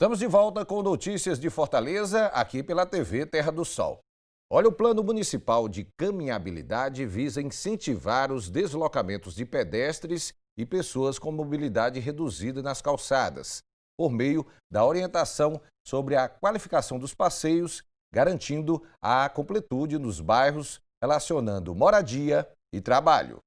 Estamos de volta com notícias de Fortaleza, aqui pela TV Terra do Sol. Olha, o Plano Municipal de Caminhabilidade visa incentivar os deslocamentos de pedestres e pessoas com mobilidade reduzida nas calçadas, por meio da orientação sobre a qualificação dos passeios, garantindo a completude nos bairros, relacionando moradia e trabalho.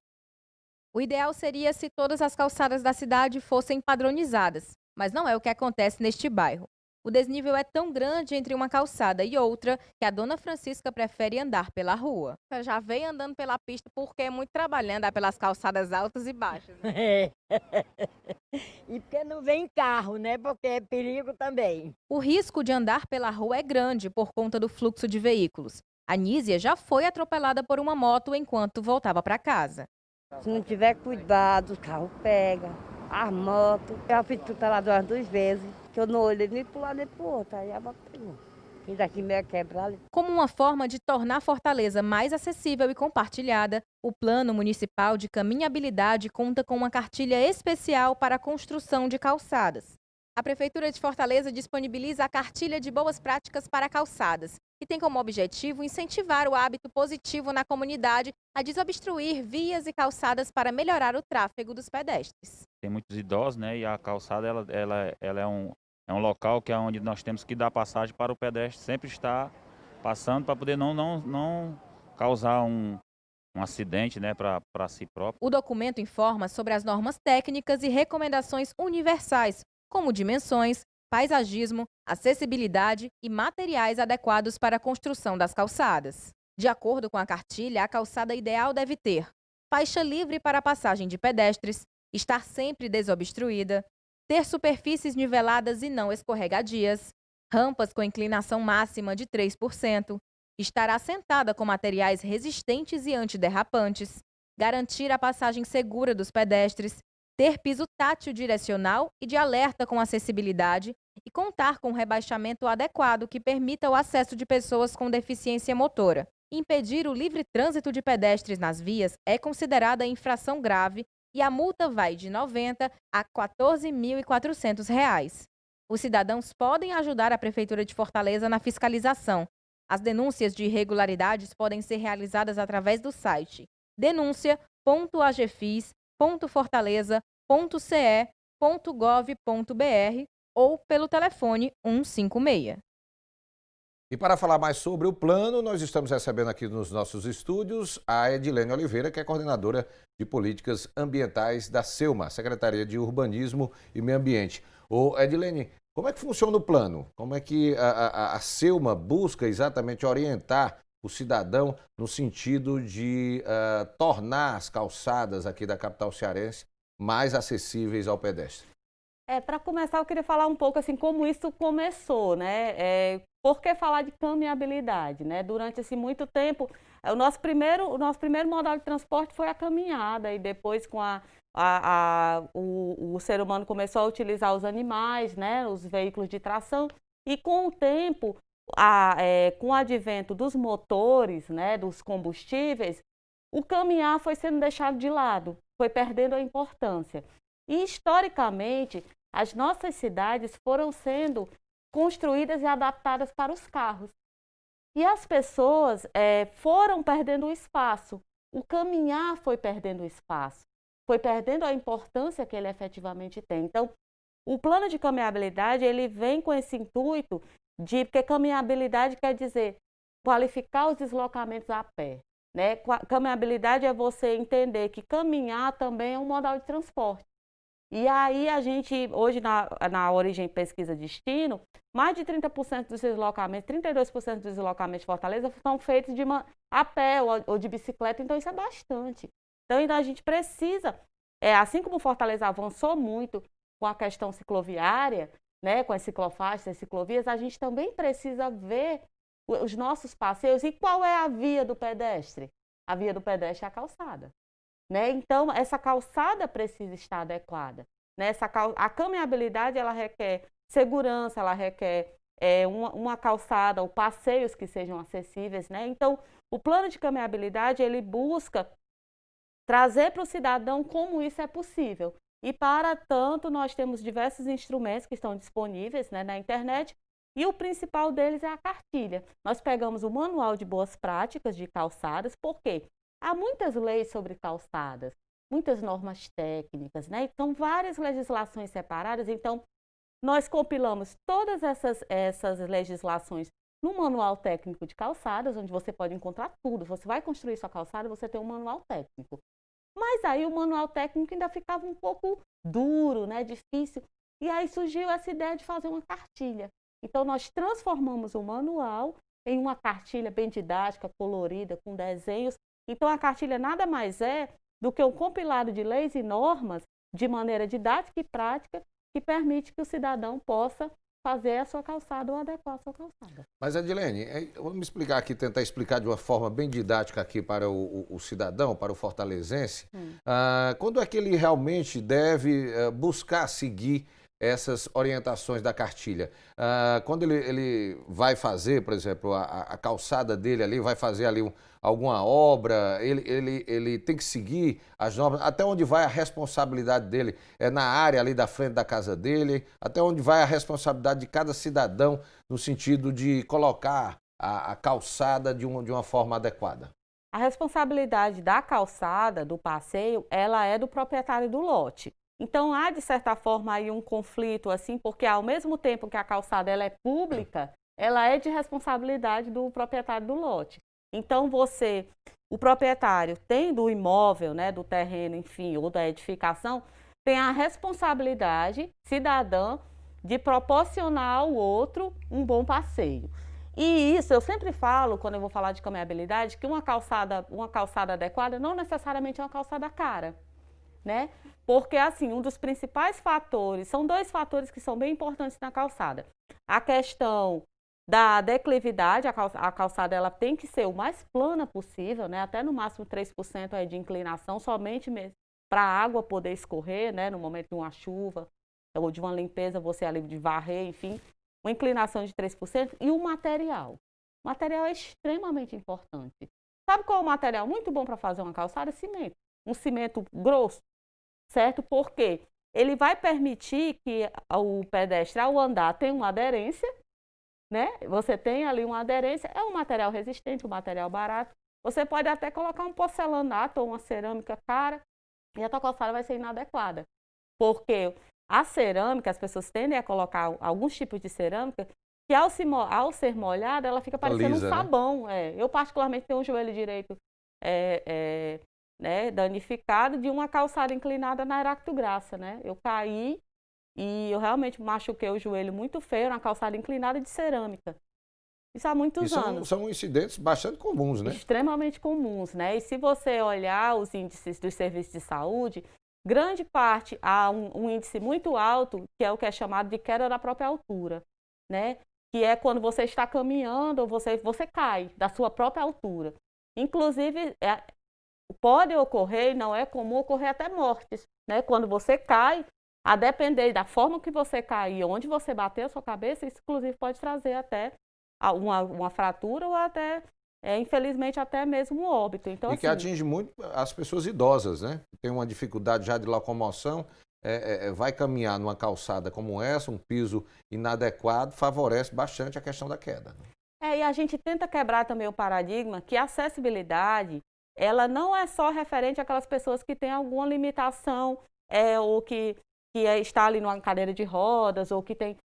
O ideal seria se todas as calçadas da cidade fossem padronizadas, mas não é o que acontece neste bairro. O desnível é tão grande entre uma calçada e outra que a dona Francisca prefere andar pela rua. Eu já veio andando pela pista porque é muito trabalho, né? Andar pelas calçadas altas e baixas, né? É. E porque não vem carro, né? Porque é perigo também. O risco de andar pela rua é grande por conta do fluxo de veículos. A Nísia já foi atropelada por uma moto enquanto voltava para casa. Se não tiver cuidado, o carro pega, a moto. Eu fui atropelada umas 2 vezes, que eu não olhei nem para um lado nem para o outro. Aí a moto pegou. Fiz aqui meio quebrada. Como uma forma de tornar Fortaleza mais acessível e compartilhada, o Plano Municipal de Caminhabilidade conta com uma cartilha especial para a construção de calçadas. A Prefeitura de Fortaleza disponibiliza a Cartilha de Boas Práticas para Calçadas, que tem como objetivo incentivar o hábito positivo na comunidade a desobstruir vias e calçadas para melhorar o tráfego dos pedestres. Tem muitos idosos, né? E a calçada ela é um local que é onde nós temos que dar passagem para o pedestre sempre estar passando para poder não causar um acidente, né, para si próprio. O documento informa sobre as normas técnicas e recomendações universais, como dimensões, paisagismo, acessibilidade e materiais adequados para a construção das calçadas. De acordo com a cartilha, a calçada ideal deve ter faixa livre para a passagem de pedestres, estar sempre desobstruída, ter superfícies niveladas e não escorregadias, rampas com inclinação máxima de 3%, estar assentada com materiais resistentes e antiderrapantes, garantir a passagem segura dos pedestres, ter piso tátil direcional e de alerta com acessibilidade e contar com um rebaixamento adequado que permita o acesso de pessoas com deficiência motora. Impedir o livre trânsito de pedestres nas vias é considerada infração grave e a multa vai de R$ 90 a R$ 14.400. Os cidadãos podem ajudar a Prefeitura de Fortaleza na fiscalização. As denúncias de irregularidades podem ser realizadas através do site denuncia.agfis.fortaleza.ce.gov.br ou pelo telefone 156. E para falar mais sobre o plano, nós estamos recebendo aqui nos nossos estúdios a Edilene Oliveira, que é coordenadora de políticas ambientais da SEUMA, Secretaria de Urbanismo e Meio Ambiente. Ô Edilene, como é que funciona o plano? Como é que a SEUMA busca exatamente orientar o cidadão no sentido de tornar as calçadas aqui da capital cearense mais acessíveis ao pedestre? Para começar, eu queria falar um pouco assim como isso começou, né? Por que falar de caminhabilidade, né? Durante assim, muito tempo, o nosso primeiro modal de transporte foi a caminhada e depois com o ser humano começou a utilizar os animais, né? Os veículos de tração e com o tempo, com o advento dos motores, né? Dos combustíveis, o caminhar foi sendo deixado de lado, foi perdendo a importância. E historicamente, as nossas cidades foram sendo construídas e adaptadas para os carros. E as pessoas foram perdendo o espaço. O caminhar foi perdendo o espaço, foi perdendo a importância que ele efetivamente tem. Então, o plano de caminhabilidade, ele vem com esse intuito porque caminhabilidade quer dizer qualificar os deslocamentos a pé, né? Caminhabilidade é você entender que caminhar também é um modal de transporte. E aí a gente, hoje na Origem Pesquisa Destino, mais de 30% dos deslocamentos, 32% dos deslocamentos de Fortaleza são feitos a pé ou de bicicleta, então isso é bastante. Então ainda a gente precisa, assim como Fortaleza avançou muito com a questão cicloviária, né, com as ciclofaixas, as ciclovias, a gente também precisa ver os nossos passeios. E qual é a via do pedestre? A via do pedestre é a calçada. Né? Então, essa calçada precisa estar adequada. Né? A caminhabilidade ela requer segurança, ela requer uma calçada ou passeios que sejam acessíveis. Né? Então, o plano de caminhabilidade ele busca trazer para o cidadão como isso é possível. E para tanto, nós temos diversos instrumentos que estão disponíveis, né, na internet, e o principal deles é a cartilha. Nós pegamos o Manual de Boas Práticas de Calçadas, porque há muitas leis sobre calçadas, muitas normas técnicas, né? Então, várias legislações separadas. Então, nós compilamos todas essas legislações no Manual Técnico de Calçadas, onde você pode encontrar tudo. Você vai construir sua calçada, você tem um manual técnico. Mas aí o manual técnico ainda ficava um pouco duro, né, difícil. E aí surgiu essa ideia de fazer uma cartilha. Então, nós transformamos o manual em uma cartilha bem didática, colorida, com desenhos. Então, a cartilha nada mais é do que um compilado de leis e normas de maneira didática e prática que permite que o cidadão possa fazer a sua calçada ou adequar a sua calçada. Mas, Edilene, vamos explicar aqui, tentar explicar de uma forma bem didática aqui para o cidadão, para o fortalezense, quando é que ele realmente deve buscar seguir essas orientações da cartilha. Quando ele vai fazer, por exemplo, a calçada dele ali, vai fazer ali alguma obra, ele tem que seguir as normas, até onde vai a responsabilidade dele, é na área ali da frente da casa dele, até onde vai a responsabilidade de cada cidadão no sentido de colocar a calçada de uma forma adequada. A responsabilidade da calçada, do passeio, ela é do proprietário do lote. Então, há, de certa forma, aí um conflito, assim, porque ao mesmo tempo que a calçada ela é pública, ela é de responsabilidade do proprietário do lote. Então, o proprietário tem do imóvel, né, do terreno, enfim, ou da edificação, tem a responsabilidade cidadã de proporcionar ao outro um bom passeio. E isso, eu sempre falo, quando eu vou falar de caminhabilidade, que uma calçada adequada não necessariamente é uma calçada cara, né? Porque, assim, um dos principais fatores, são dois fatores que são bem importantes na calçada. A questão da declividade, a calçada ela tem que ser o mais plana possível, né? Até no máximo 3% aí de inclinação, somente mesmo para a água poder escorrer, né? No momento de uma chuva ou de uma limpeza, você ali de varrer, enfim, uma inclinação de 3%. E o material. O material é extremamente importante. Sabe qual é o material muito bom para fazer uma calçada? Cimento. Um cimento grosso. Certo? Porque ele vai permitir que o pedestre, ao andar, tenha uma aderência, né? Você tem ali uma aderência, é um material resistente, um material barato. Você pode até colocar um porcelanato ou uma cerâmica cara e a tua calçada vai ser inadequada. Porque a cerâmica, as pessoas tendem a colocar alguns tipos de cerâmica que ao ser molhada, ela fica parecendo lisa, um sabão. Né? Eu particularmente tenho um joelho direito né, danificado de uma calçada inclinada na Heracto-Graça, né? Eu caí e eu realmente machuquei o joelho muito feio na calçada inclinada de cerâmica. Isso há muitos anos. São incidentes bastante comuns, né? Extremamente comuns, né? E se você olhar os índices dos serviços de saúde, grande parte há um índice muito alto, que é o que é chamado de queda da própria altura, né? Que é quando você está caminhando ou você cai da sua própria altura. Inclusive, pode ocorrer, e não é comum ocorrer até mortes, né? Quando você cai, a depender da forma que você cair, onde você bater a sua cabeça, isso inclusive pode trazer até uma fratura ou até, infelizmente, até mesmo um óbito. Então, e que atinge muito as pessoas idosas, né? Tem uma dificuldade já de locomoção, vai caminhar numa calçada como essa, um piso inadequado, favorece bastante a questão da queda. E a gente tenta quebrar também o paradigma que a acessibilidade ela não é só referente àquelas pessoas que têm alguma limitação, ou que está ali numa cadeira de rodas, ou que tem...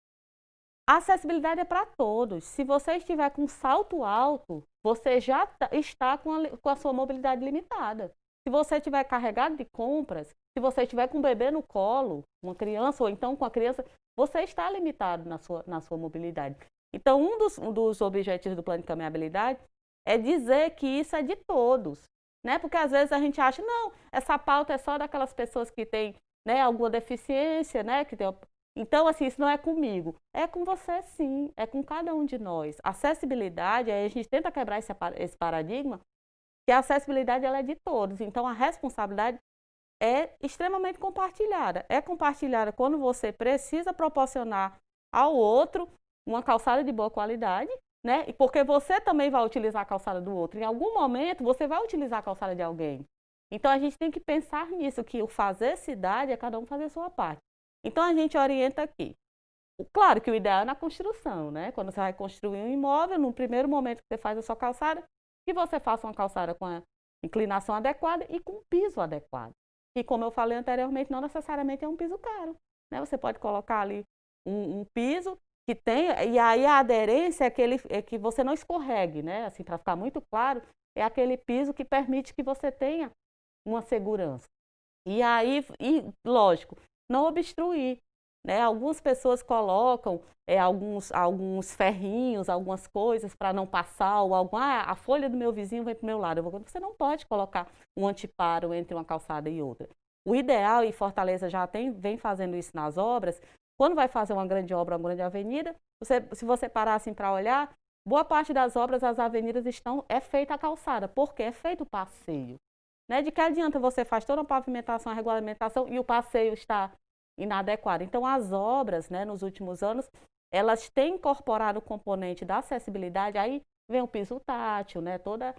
A acessibilidade é para todos. Se você estiver com salto alto, você já está com a sua mobilidade limitada. Se você estiver carregado de compras, se você estiver com um bebê no colo, uma criança, ou então com a criança, você está limitado na sua mobilidade. Então, um dos objetivos do plano de caminhabilidade é dizer que isso é de todos. Né? Porque às vezes a gente acha, não, essa pauta é só daquelas pessoas que têm, né, alguma deficiência, né? Então, assim, isso não é comigo. É com você, sim, é com cada um de nós. Acessibilidade, aí a gente tenta quebrar esse paradigma, que a acessibilidade ela é de todos. Então, a responsabilidade é extremamente compartilhada. É compartilhada quando você precisa proporcionar ao outro uma calçada de boa qualidade, né? E porque você também vai utilizar a calçada do outro. Em algum momento, você vai utilizar a calçada de alguém. Então a gente tem que pensar nisso, que o fazer cidade é cada um fazer a sua parte. Então a gente orienta aqui. Claro que o ideal é na construção, né? Quando você vai construir um imóvel, no primeiro momento que você faz a sua calçada, que você faça uma calçada com a inclinação adequada e com piso adequado. E como eu falei anteriormente, não necessariamente é um piso caro, né? Você pode colocar ali um piso que tem, e aí a aderência é que você não escorregue, né? Assim, para ficar muito claro, é aquele piso que permite que você tenha uma segurança. E aí, lógico, não obstruir, né? Algumas pessoas colocam alguns ferrinhos, algumas coisas para não passar, ou a folha do meu vizinho vem para o meu lado. Você não pode colocar um anteparo entre uma calçada e outra. O ideal, e Fortaleza já vem fazendo isso nas obras, quando vai fazer uma grande obra, uma grande avenida, se você parar assim para olhar, boa parte das obras, as avenidas é feita a calçada, porque é feito o passeio. Né? De que adianta você faz toda a pavimentação, a regulamentação e o passeio está inadequado. Então, as obras, né, nos últimos anos, elas têm incorporado o componente da acessibilidade, aí vem o piso tátil, né, todas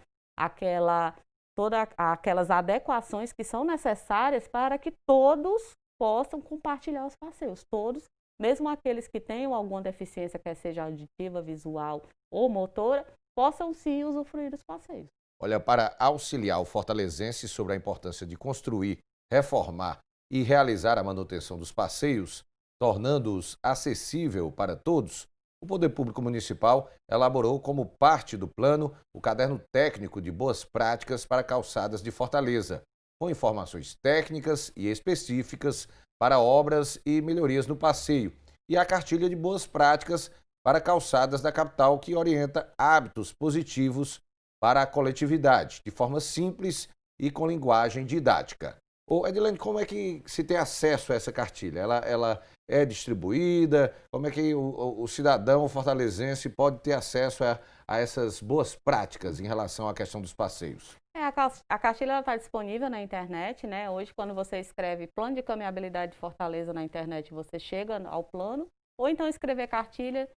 aquelas adequações que são necessárias para que todos possam compartilhar os passeios, todos, mesmo aqueles que tenham alguma deficiência, quer seja auditiva, visual ou motora, possam sim usufruir dos passeios. Olha, para auxiliar o fortalezense sobre a importância de construir, reformar e realizar a manutenção dos passeios, tornando-os acessível para todos, o Poder Público Municipal elaborou como parte do plano o Caderno Técnico de Boas Práticas para Calçadas de Fortaleza, com informações técnicas e específicas para obras e melhorias no passeio, e a Cartilha de Boas Práticas para Calçadas da capital, que orienta hábitos positivos para a coletividade, de forma simples e com linguagem didática. Ô Edilene, como é que se tem acesso a essa cartilha? Ela é distribuída? Como é que o cidadão fortalezense pode ter acesso a essas boas práticas em relação à questão dos passeios? A cartilha está disponível na internet, né? Hoje, quando você escreve Plano de Caminhabilidade de Fortaleza na internet, você chega ao plano, ou então escrever cartilha.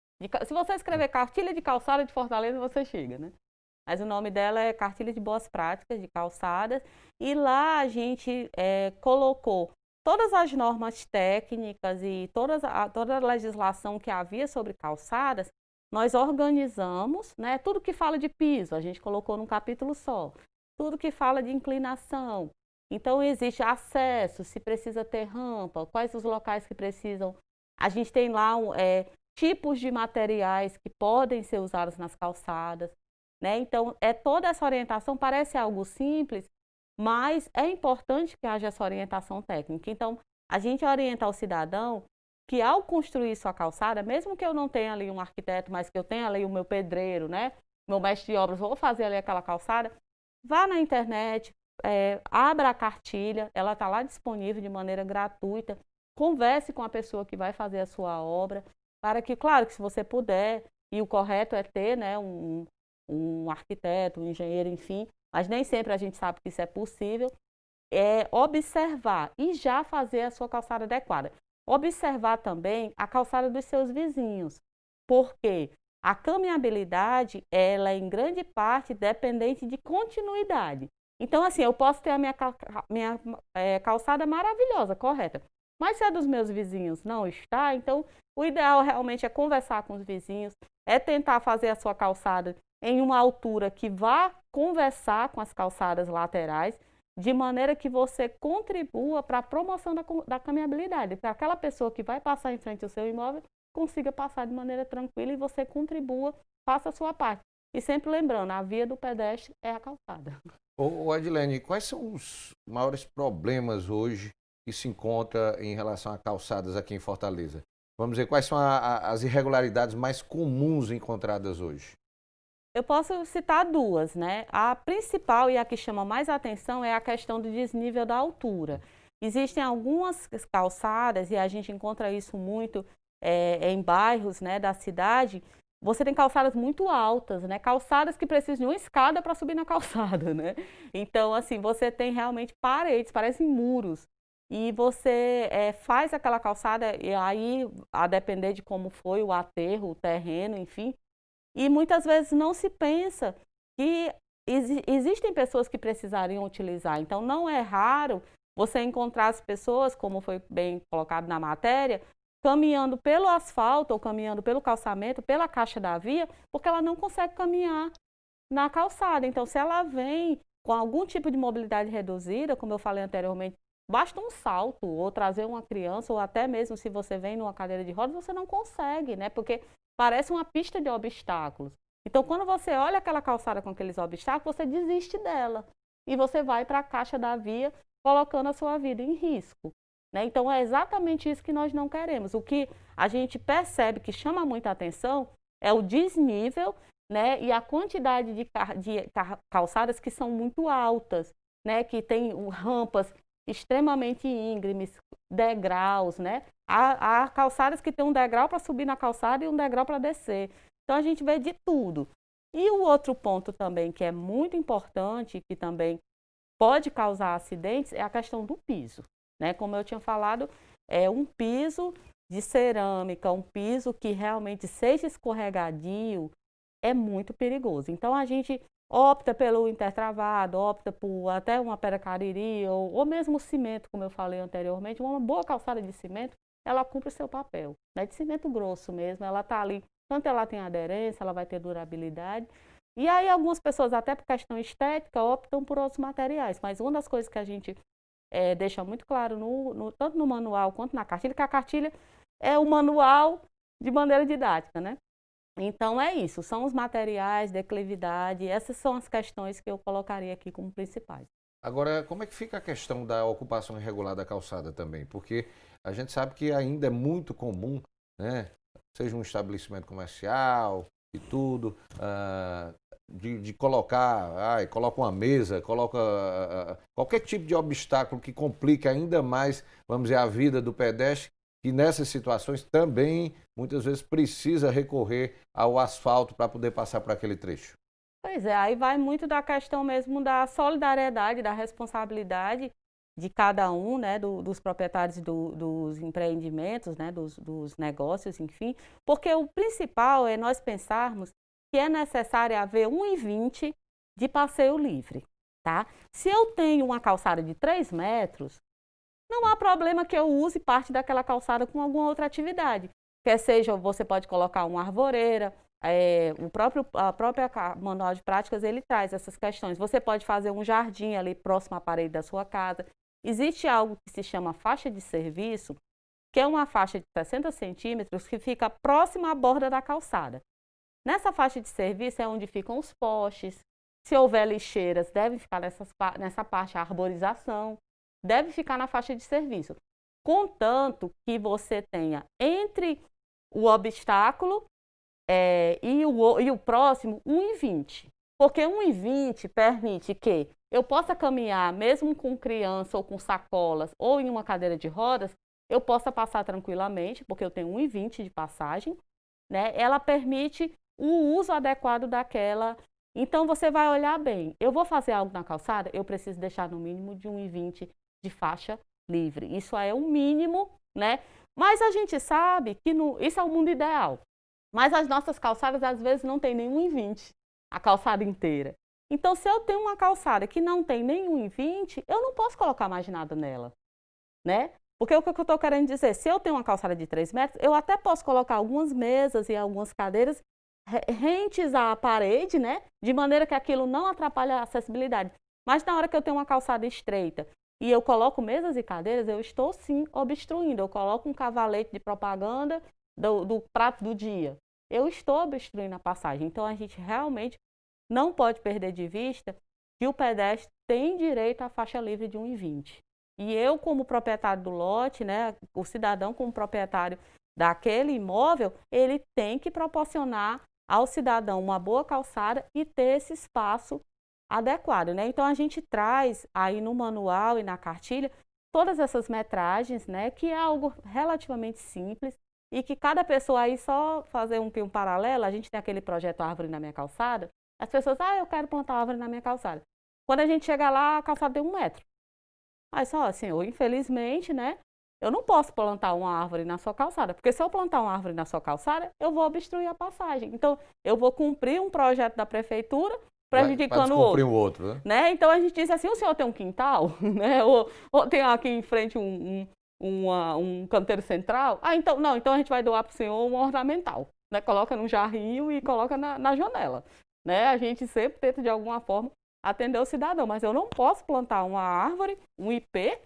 Se você escrever Cartilha de Calçada de Fortaleza, você chega, né? Mas o nome dela é Cartilha de Boas Práticas de Calçadas, e lá a gente colocou todas as normas técnicas e toda a legislação que havia sobre calçadas. Nós organizamos, né, tudo que fala de piso, a gente colocou num capítulo só, tudo que fala de inclinação. Então existe acesso, se precisa ter rampa, quais os locais que precisam. A gente tem lá tipos de materiais que podem ser usados nas calçadas. Né? Então, toda essa orientação parece algo simples, mas é importante que haja essa orientação técnica. Então, a gente orienta ao cidadão que ao construir sua calçada, mesmo que eu não tenha ali um arquiteto, mas que eu tenha ali o meu pedreiro, né? Meu mestre de obras, vou fazer ali aquela calçada, vá na internet, abra a cartilha, ela está lá disponível de maneira gratuita, converse com a pessoa que vai fazer a sua obra, para que, claro, que se você puder, e o correto é ter, né, um arquiteto, um engenheiro, enfim, mas nem sempre a gente sabe que isso é possível, observar e já fazer a sua calçada adequada. Observar também a calçada dos seus vizinhos, porque a caminhabilidade, ela é em grande parte dependente de continuidade. Então, assim, eu posso ter a minha calçada maravilhosa, correta, mas se a dos meus vizinhos não está, então o ideal realmente é conversar com os vizinhos, é tentar fazer a sua calçada em uma altura que vá conversar com as calçadas laterais, de maneira que você contribua para a promoção da caminhabilidade, para aquela pessoa que vai passar em frente ao seu imóvel consiga passar de maneira tranquila e você contribua, faça a sua parte. E sempre lembrando, a via do pedestre é a calçada. Ô Edilene, quais são os maiores problemas hoje que se encontra em relação a calçadas aqui em Fortaleza? Vamos dizer, quais são as irregularidades mais comuns encontradas hoje? Eu posso citar duas, né? A principal e a que chama mais atenção é a questão do desnível da altura. Existem algumas calçadas, e a gente encontra isso muito em bairros, né, da cidade. Você tem calçadas muito altas, né? Calçadas que precisam de uma escada para subir na calçada, né? Então, assim, você tem realmente paredes, parecem muros. E você faz aquela calçada, e aí, a depender de como foi o aterro, o terreno, enfim. E muitas vezes não se pensa que existem pessoas que precisariam utilizar, então não é raro você encontrar as pessoas, como foi bem colocado na matéria, caminhando pelo asfalto ou caminhando pelo calçamento, pela caixa da via, porque ela não consegue caminhar na calçada. Então, se ela vem com algum tipo de mobilidade reduzida, como eu falei anteriormente, basta um salto ou trazer uma criança, ou até mesmo se você vem numa cadeira de rodas, você não consegue, né? Porque parece uma pista de obstáculos. Então, quando você olha aquela calçada com aqueles obstáculos, você desiste dela e você vai para a caixa da via, colocando a sua vida em risco, né? Então, é exatamente isso que nós não queremos. O que a gente percebe que chama muita atenção é o desnível, né? E a quantidade de calçadas que são muito altas, né? Que tem rampas extremamente íngremes, degraus, né? Há calçadas que tem um degrau para subir na calçada e um degrau para descer. Então, a gente vê de tudo. E o outro ponto também que é muito importante, que também pode causar acidentes, é a questão do piso, né? Como eu tinha falado, é um piso de cerâmica, um piso que realmente seja escorregadio, é muito perigoso. Então, a gente opta pelo intertravado, opta por até uma pedra cariri, ou mesmo cimento, como eu falei anteriormente. Uma boa calçada de cimento, ela cumpre o seu papel, né? De cimento grosso mesmo, ela está ali, tanto ela tem aderência, ela vai ter durabilidade. E aí algumas pessoas, até por questão estética, optam por outros materiais. Mas uma das coisas que a gente deixa muito claro, tanto no manual quanto na cartilha, que a cartilha é o manual de maneira didática, né? Então é isso, são os materiais, declividade, essas são as questões que eu colocaria aqui como principais. Agora, como é que fica a questão da ocupação irregular da calçada também? Porque a gente sabe que ainda é muito comum, né? Seja um estabelecimento comercial e tudo, de colocar, coloca uma mesa, coloca qualquer tipo de obstáculo que complique ainda mais, vamos dizer, a vida do pedestre, que nessas situações também muitas vezes precisa recorrer ao asfalto para poder passar por aquele trecho. Pois é, aí vai muito da questão mesmo da solidariedade, da responsabilidade de cada um, né, dos proprietários dos empreendimentos, né, dos negócios, enfim, porque o principal é nós pensarmos que é necessário haver 1,20 de passeio livre, tá? Se eu tenho uma calçada de 3 metros, não há problema que eu use parte daquela calçada com alguma outra atividade. Quer seja, você pode colocar uma arvoreira, a própria manual de práticas, ele traz essas questões. Você pode fazer um jardim ali próximo à parede da sua casa. Existe algo que se chama faixa de serviço, que é uma faixa de 60 centímetros que fica próxima à borda da calçada. Nessa faixa de serviço é onde ficam os postes. Se houver lixeiras, deve ficar nessa parte a arborização. Deve ficar na faixa de serviço, contanto que você tenha entre o obstáculo e o próximo 1,20, porque 1,20 permite que eu possa caminhar mesmo com criança ou com sacolas ou em uma cadeira de rodas, eu possa passar tranquilamente, porque eu tenho 1,20 de passagem, né? Ela permite o uso adequado daquela. Então você vai olhar bem, eu vou fazer algo na calçada, eu preciso deixar no mínimo de 1,20 de faixa livre. Isso é o mínimo, né? Mas a gente sabe que isso é o mundo ideal. Mas as nossas calçadas, às vezes, não tem nem 1,20, a calçada inteira. Então, se eu tenho uma calçada que não tem nem 1,20, eu não posso colocar mais nada nela, né? Porque o que eu estou querendo dizer, se eu tenho uma calçada de 3 metros, eu até posso colocar algumas mesas e algumas cadeiras rentes à parede, né? De maneira que aquilo não atrapalhe a acessibilidade. Mas na hora que eu tenho uma calçada estreita, e eu coloco mesas e cadeiras, eu estou sim obstruindo. Eu coloco um cavalete de propaganda do prato do dia. Eu estou obstruindo a passagem. Então, a gente realmente não pode perder de vista que o pedestre tem direito à faixa livre de 1,20. E eu, como proprietário do lote, né, o cidadão como proprietário daquele imóvel, ele tem que proporcionar ao cidadão uma boa calçada e ter esse espaço adequado, né? Então a gente traz aí no manual e na cartilha todas essas metragens, né? Que é algo relativamente simples e que cada pessoa aí, só fazer um paralelo, a gente tem aquele projeto Árvore na Minha Calçada, as pessoas, eu quero plantar árvore na minha calçada. Quando a gente chega lá, a calçada tem 1 metro. Aí só assim, infelizmente, né? Eu não posso plantar uma árvore na sua calçada, porque se eu plantar uma árvore na sua calçada, eu vou obstruir a passagem. Então, eu vou cumprir um projeto da prefeitura, prejudicando o descumprir outro. o outro, né? Né? Então a gente disse assim, o senhor tem um quintal, né? ou tem aqui em frente um canteiro central? Ah, então, não, então a gente vai doar para o senhor um ornamental, né? Coloca num jarrinho e coloca na janela. Né? A gente sempre tenta, de alguma forma, atender o cidadão, mas eu não posso plantar uma árvore, um IP,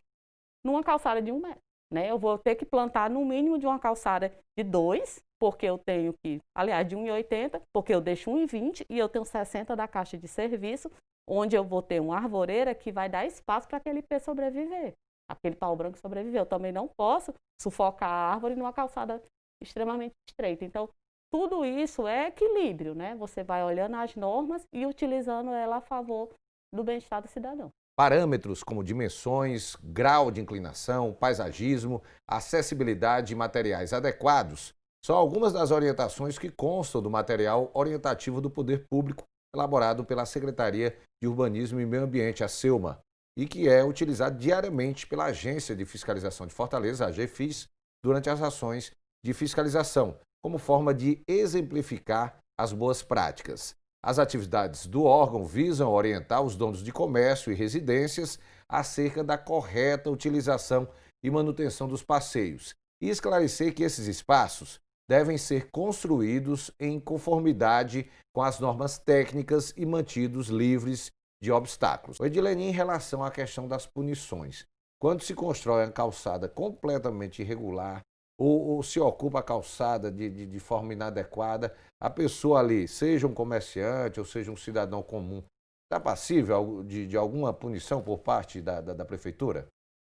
numa calçada de 1 metro. Né? Eu vou ter que plantar no mínimo de uma calçada de 2, porque eu tenho que, aliás, de 1,80, porque eu deixo 1,20 e eu tenho 60 da caixa de serviço, onde eu vou ter uma arvoreira que vai dar espaço para aquele IP sobreviver, aquele pau branco sobreviver. Eu também não posso sufocar a árvore numa calçada extremamente estreita. Então, tudo isso é equilíbrio, né? Você vai olhando as normas e utilizando ela a favor do bem-estar do cidadão. Parâmetros como dimensões, grau de inclinação, paisagismo, acessibilidade e materiais adequados são algumas das orientações que constam do material orientativo do Poder Público elaborado pela Secretaria de Urbanismo e Meio Ambiente, a SEUMA, e que é utilizado diariamente pela Agência de Fiscalização de Fortaleza, a AGFIS, durante as ações de fiscalização, como forma de exemplificar as boas práticas. As atividades do órgão visam orientar os donos de comércio e residências acerca da correta utilização e manutenção dos passeios e esclarecer que esses espaços devem ser construídos em conformidade com as normas técnicas e mantidos livres de obstáculos. Edilene, em relação à questão das punições, quando se constrói uma calçada completamente irregular ou se ocupa a calçada de forma inadequada, a pessoa ali, seja um comerciante ou seja um cidadão comum, está passível de alguma punição por parte da prefeitura?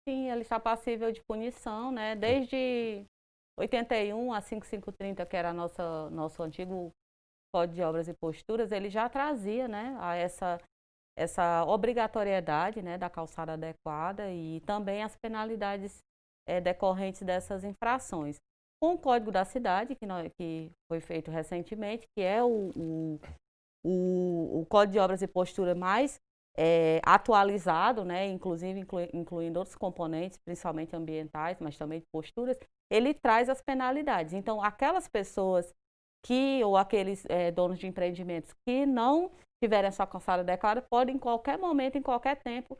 Sim, ele está passível de punição, né? Desde 81 a 5530, que era nosso antigo Código de Obras e Posturas, ele já trazia, né, a essa obrigatoriedade, né, da calçada adequada e também as penalidades decorrentes dessas infrações. Com o Código da Cidade, que foi feito recentemente, que é o Código de Obras e Postura mais atualizado, né, inclusive incluindo outros componentes, principalmente ambientais, mas também de posturas, ele traz as penalidades. Então, aquelas pessoas ou aqueles donos de empreendimentos que não tiverem a sua calçada adequada, podem em qualquer momento, em qualquer tempo,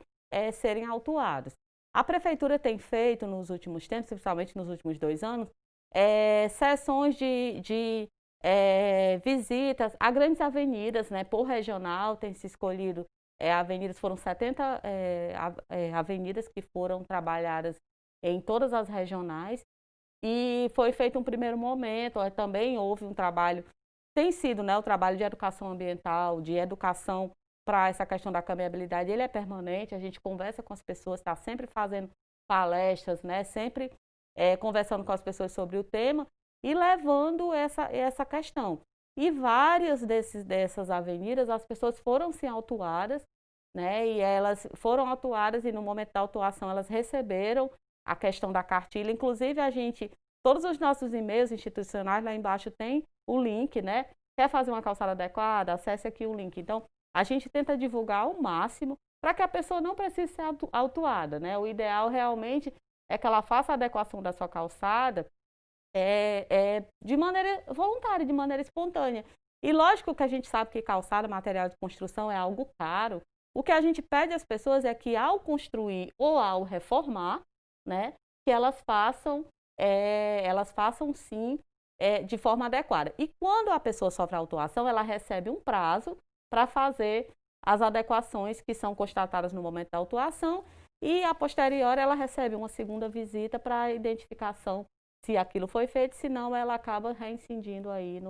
serem autuados. A Prefeitura tem feito nos últimos tempos, principalmente nos últimos 2 anos, sessões de visitas a grandes avenidas, né, por regional, tem se escolhido avenidas, foram 70 avenidas que foram trabalhadas em todas as regionais, e foi feito um primeiro momento, também houve um trabalho, tem sido, né, o trabalho de educação ambiental, de educação para essa questão da caminhabilidade, ele é permanente, a gente conversa com as pessoas, está sempre fazendo palestras, né, sempre conversando com as pessoas sobre o tema e levando essa questão. E várias dessas avenidas, as pessoas foram sim autuadas, né, e elas foram autuadas e no momento da autuação elas receberam a questão da cartilha. Inclusive todos os nossos e-mails institucionais, lá embaixo tem o link, né, quer fazer uma calçada adequada, acesse aqui o link. Então, a gente tenta divulgar ao máximo para que a pessoa não precise ser autuada, né, o ideal realmente é que ela faça a adequação da sua calçada de maneira voluntária, de maneira espontânea. E lógico que a gente sabe que calçada, material de construção é algo caro. O que a gente pede às pessoas é que ao construir ou ao reformar, né, que elas façam sim de forma adequada. E quando a pessoa sofre autuação, ela recebe um prazo para fazer as adequações que são constatadas no momento da autuação e a posteriori ela recebe uma segunda visita para identificação se aquilo foi feito, senão ela acaba reincidindo aí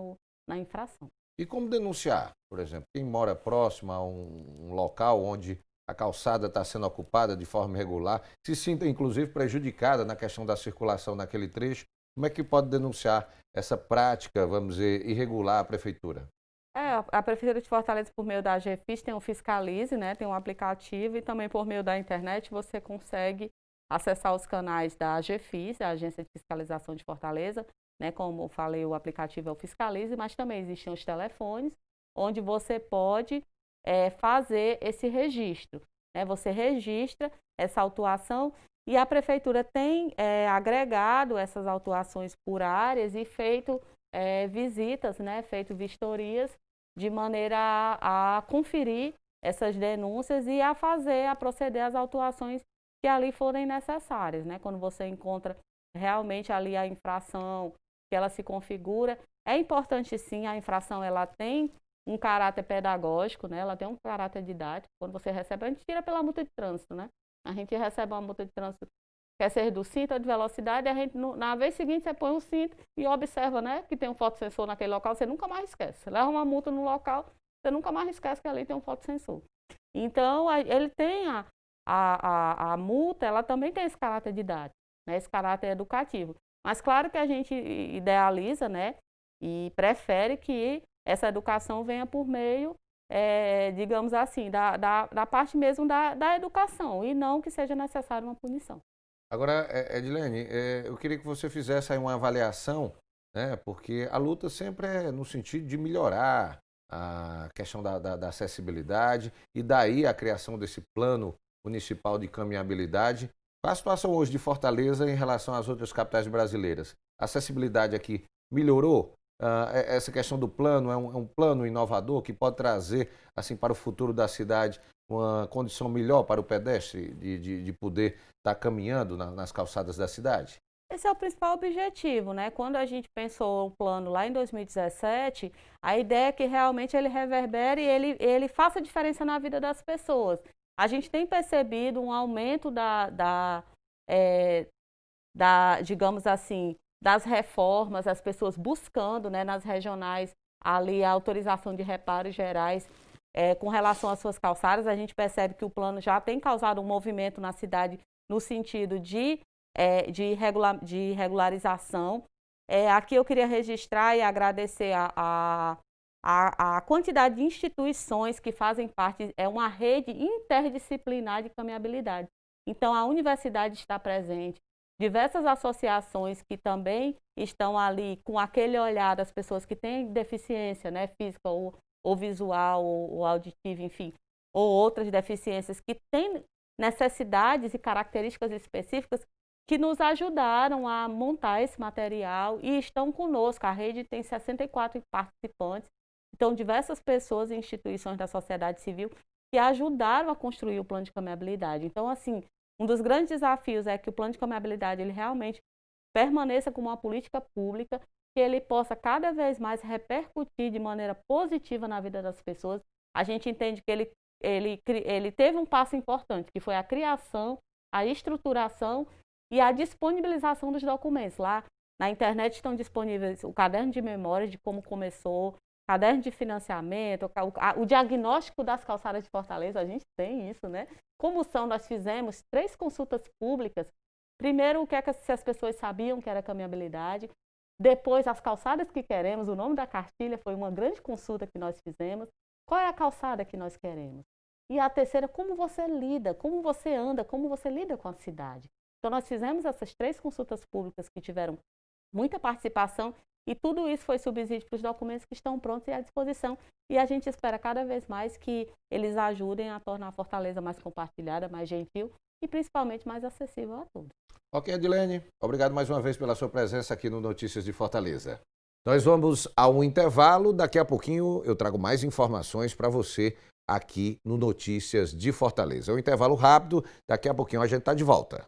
na infração. E como denunciar, por exemplo, quem mora próximo a um local onde a calçada está sendo ocupada de forma irregular, se sinta inclusive prejudicada na questão da circulação naquele trecho, como é que pode denunciar essa prática, vamos dizer, irregular à Prefeitura? A Prefeitura de Fortaleza, por meio da AGFIS, tem o Fiscalize, né, tem um aplicativo, e também por meio da internet você consegue acessar os canais da AGFIS, a Agência de Fiscalização de Fortaleza, né, como eu falei, o aplicativo é o Fiscalize, mas também existem os telefones, onde você pode fazer esse registro. Né, você registra essa autuação e a Prefeitura tem agregado essas autuações por áreas e feito visitas, né, feito vistorias de maneira a conferir essas denúncias e a proceder às autuações que ali forem necessárias, né? Quando você encontra realmente ali a infração, que ela se configura. É importante sim, a infração ela tem um caráter pedagógico, né? Ela tem um caráter didático. Quando você recebe, a gente tira pela multa de trânsito, né? A gente recebe uma multa de trânsito, quer ser do cinto ou de velocidade, a gente, na vez seguinte você põe um cinto e observa, né, que tem um fotossensor naquele local, você nunca mais esquece. Você leva uma multa no local, você nunca mais esquece que ali tem um fotossensor. Então, ele tem a multa, ela também tem esse caráter didático, né, esse caráter educativo. Mas claro que a gente idealiza, né, e prefere que essa educação venha por meio, digamos assim, da parte mesmo da educação, e não que seja necessária uma punição. Agora, Edilene, eu queria que você fizesse aí uma avaliação, né, porque a luta sempre é no sentido de melhorar a questão da acessibilidade e daí a criação desse plano municipal de caminhabilidade. Qual a situação hoje de Fortaleza em relação às outras capitais brasileiras? A acessibilidade aqui melhorou? Essa questão do plano é um plano inovador que pode trazer assim, para o futuro da cidade uma condição melhor para o pedestre de poder estar caminhando nas calçadas da cidade? Esse é o principal objetivo, né? Quando a gente pensou o plano lá em 2017, a ideia é que realmente ele reverbere e ele faça diferença na vida das pessoas. A gente tem percebido um aumento digamos assim, das reformas, as pessoas buscando, né, nas regionais ali a autorização de reparos gerais com relação às suas calçadas. A gente percebe que o plano já tem causado um movimento na cidade no sentido de regularização. Aqui eu queria registrar e agradecer a quantidade de instituições que fazem parte, é uma rede interdisciplinar de caminhabilidade. Então, a universidade está presente, diversas associações que também estão ali com aquele olhar das pessoas que têm deficiência, né, física ou visual ou auditiva, enfim, ou outras deficiências que têm necessidades e características específicas que nos ajudaram a montar esse material e estão conosco. A rede tem 64 participantes, então diversas pessoas e instituições da sociedade civil que ajudaram a construir o plano de caminhabilidade. Então, assim, um dos grandes desafios é que o plano de caminhabilidade ele realmente permaneça como uma política pública, que ele possa cada vez mais repercutir de maneira positiva na vida das pessoas. A gente entende que ele teve um passo importante, que foi a criação, a estruturação e a disponibilização dos documentos. Lá na internet estão disponíveis o caderno de memórias de como começou, caderno de financiamento, o diagnóstico das calçadas de Fortaleza, a gente tem isso, né? Como nós fizemos 3 consultas públicas. Primeiro, o que é que se as pessoas sabiam que era caminhabilidade. Depois, as calçadas que queremos, o nome da cartilha foi uma grande consulta que nós fizemos. Qual é a calçada que nós queremos? E a terceira, como você lida, como você anda, como você lida com a cidade. Então, nós fizemos essas 3 consultas públicas que tiveram muita participação e tudo isso foi subsídio para os documentos que estão prontos e à disposição. E a gente espera cada vez mais que eles ajudem a tornar a Fortaleza mais compartilhada, mais gentil e principalmente mais acessível a todos. Ok, Edilene, obrigado mais uma vez pela sua presença aqui no Notícias de Fortaleza. Nós vamos a um intervalo, daqui a pouquinho eu trago mais informações para você aqui no Notícias de Fortaleza. É um intervalo rápido, daqui a pouquinho a gente está de volta.